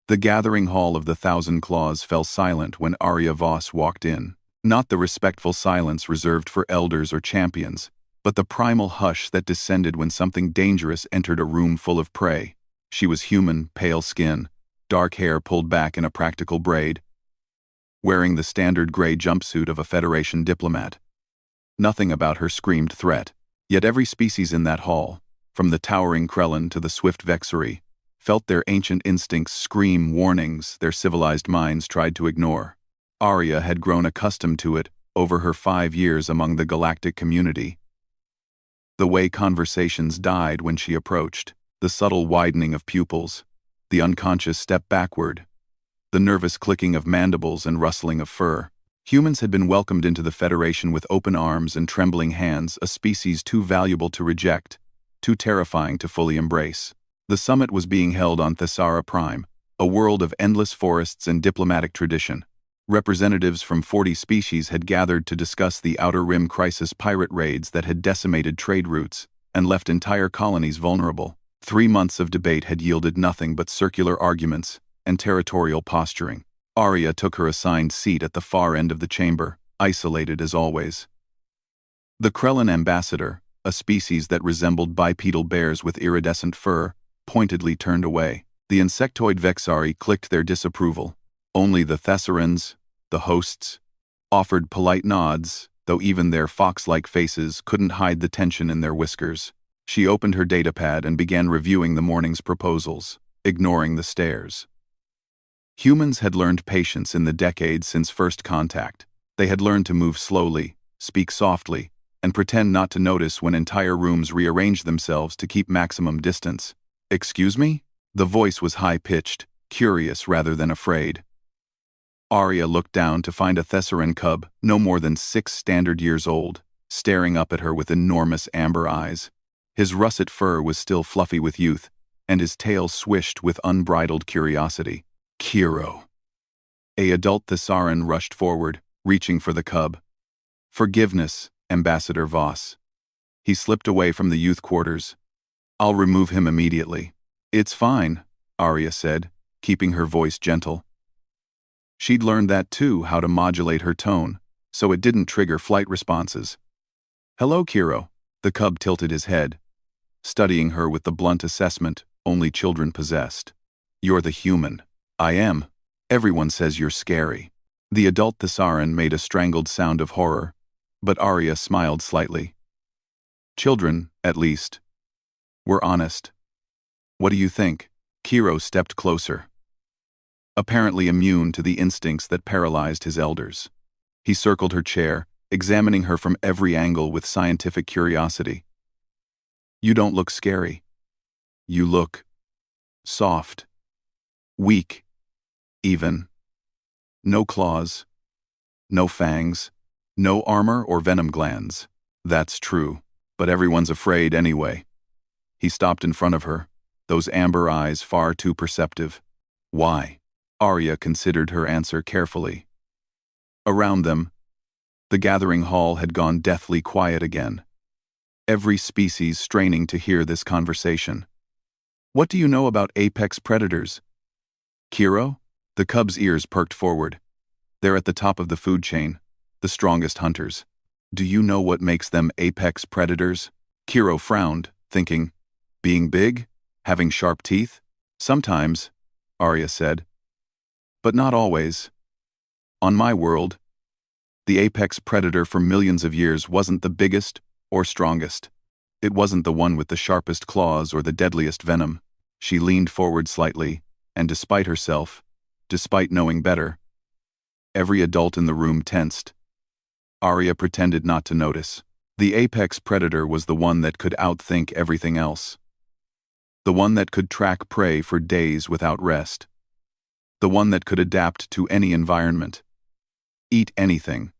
The gathering hall of the Thousand Claws fell silent when Arya Voss walked in. Not the respectful silence reserved for elders or champions, but the primal hush that descended when something dangerous entered a room full of prey. She was human, pale skin, dark hair pulled back in a practical braid, wearing the standard gray jumpsuit of a Federation diplomat. Nothing about her screamed threat, yet every species in that hall, from the towering Krellin to the swift Vexari, felt their ancient instincts scream warnings their civilized minds tried to ignore. Arya had grown accustomed to it over her 5 years among the galactic community. The way conversations died when she approached, the subtle widening of pupils, the unconscious step backward, the nervous clicking of mandibles and rustling of fur. Humans had been welcomed into the Federation with open arms and trembling hands, a species too valuable to reject, too terrifying to fully embrace. The summit was being held on Thessara Prime, a world of endless forests and diplomatic tradition. Representatives from 40 species had gathered to discuss the Outer Rim Crisis pirate raids that had decimated trade routes and left entire colonies vulnerable. 3 months of debate had yielded nothing but circular arguments and territorial posturing. Arya took her assigned seat at the far end of the chamber, isolated as always. The Krellin ambassador, a species that resembled bipedal bears with iridescent fur, pointedly turned away. The insectoid Vexari clicked their disapproval. Only the Thessarans, the hosts, offered polite nods, though even their fox-like faces couldn't hide the tension in their whiskers. She opened her datapad and began reviewing the morning's proposals, ignoring the stares. Humans had learned patience in the decades since first contact. They had learned to move slowly, speak softly, and pretend not to notice when entire rooms rearranged themselves to keep maximum distance. "Excuse me?" The voice was high-pitched, curious rather than afraid. Arya looked down to find a Thessaran cub, no more than 6 standard years old, staring up at her with enormous amber eyes. His russet fur was still fluffy with youth, and his tail swished with unbridled curiosity. Kiro. An adult Thessaran rushed forward, reaching for the cub. "Forgiveness, Ambassador Voss." He slipped away from the youth quarters. "I'll remove him immediately." "It's fine," Arya said, keeping her voice gentle. She'd learned that too, how to modulate her tone, so it didn't trigger flight responses. "Hello, Kiro." The cub tilted his head, studying her with the blunt assessment only children possessed. "You're the human." "I am. Everyone says you're scary." The adult Thessaran made a strangled sound of horror, but Arya smiled slightly. "Children, at least, we're honest. What do you think?" Kiro stepped closer, apparently immune to the instincts that paralyzed his elders. He circled her chair, examining her from every angle with scientific curiosity. "You don't look scary. You look soft, weak, even. No claws, no fangs, no armor or venom glands." "That's true, but everyone's afraid anyway." He stopped in front of her, those amber eyes far too perceptive. "Why?" Arya considered her answer carefully. Around them, the gathering hall had gone deathly quiet again, every species straining to hear this conversation. "What do you know about apex predators?" "Kiro?" The cub's ears perked forward. "They're at the top of the food chain, the strongest hunters." "Do you know what makes them apex predators?" Kiro frowned, thinking, "Being big? Having sharp teeth?" "Sometimes," Arya said. "But not always. On my world, the apex predator for millions of years wasn't the biggest or strongest. It wasn't the one with the sharpest claws or the deadliest venom." She leaned forward slightly, and despite herself, despite knowing better, every adult in the room tensed. Arya pretended not to notice. The apex predator was the one that could outthink everything else. The one that could track prey for days without rest. The one that could adapt to any environment. Eat anything.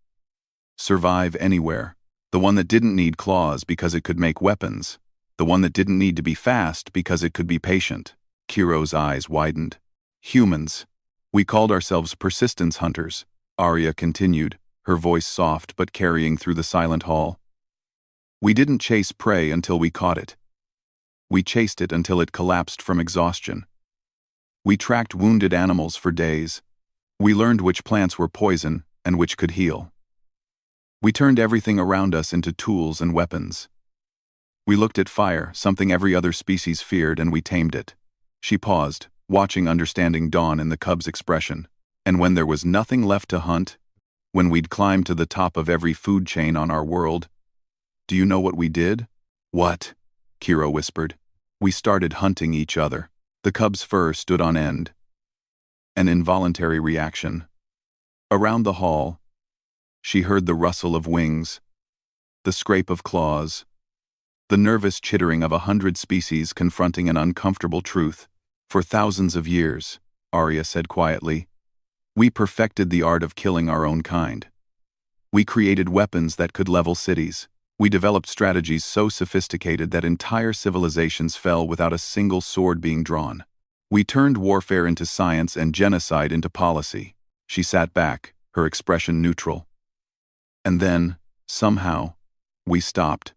Survive anywhere. The one that didn't need claws because it could make weapons. The one that didn't need to be fast because it could be patient. Kiro's eyes widened. "Humans. We called ourselves persistence hunters," Arya continued, her voice soft but carrying through the silent hall. "We didn't chase prey until we caught it. We chased it until it collapsed from exhaustion. We tracked wounded animals for days. We learned which plants were poison and which could heal. We turned everything around us into tools and weapons. We looked at fire, something every other species feared, and we tamed it. She paused, watching understanding dawn in the cub's expression. And when there was nothing left to hunt, when we'd climbed to the top of every food chain on our world, do you know what we did? What? Kiro whispered. We started hunting each other. The cub's fur stood on end. An involuntary reaction. Around the hall, she heard the rustle of wings, the scrape of claws, the nervous chittering of 100 species confronting an uncomfortable truth. For thousands of years, Arya said quietly, we perfected the art of killing our own kind. We created weapons that could level cities. We developed strategies so sophisticated that entire civilizations fell without a single sword being drawn. We turned warfare into science and genocide into policy. She sat back, her expression neutral. And then, somehow, we stopped.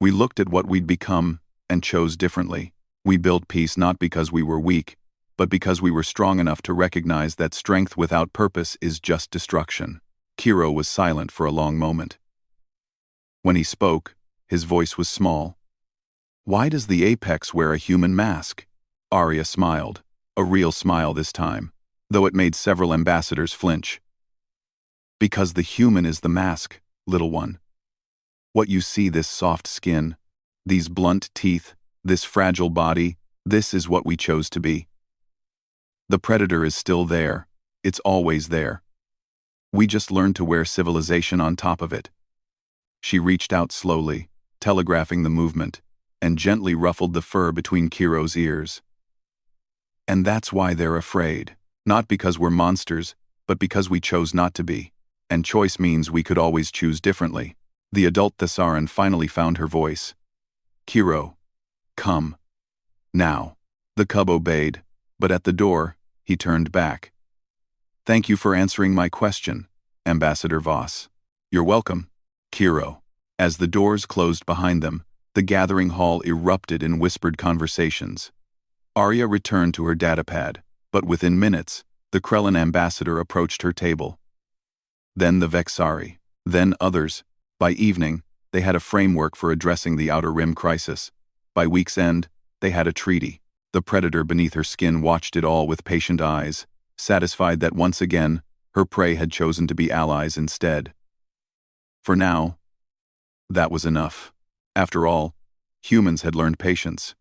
We looked at what we'd become and chose differently. We built peace not because we were weak, but because we were strong enough to recognize that strength without purpose is just destruction. Kiro was silent for a long moment. When he spoke, his voice was small. Why does the apex wear a human mask? Arya smiled, a real smile this time, though it made several ambassadors flinch. Because the human is the mask, little one. What you see, this soft skin, these blunt teeth, this fragile body, this is what we chose to be. The predator is still there. It's always there. We just learned to wear civilization on top of it. She reached out slowly, telegraphing the movement, and gently ruffled the fur between Kiro's ears. And that's why they're afraid. Not because we're monsters, but because we chose not to be. And choice means we could always choose differently. The adult Thesaran finally found her voice. Kiro, come. Now. The cub obeyed, but at the door, he turned back. Thank you for answering my question, Ambassador Voss. You're welcome, Kiro. As the doors closed behind them, the gathering hall erupted in whispered conversations. Arya returned to her datapad, but within minutes, the Krellin ambassador approached her table. Then the Vexari, then others. By evening, they had a framework for addressing the Outer Rim crisis. By week's end, they had a treaty. The predator beneath her skin watched it all with patient eyes, satisfied that once again, her prey had chosen to be allies instead. For now, that was enough. After all, humans had learned patience.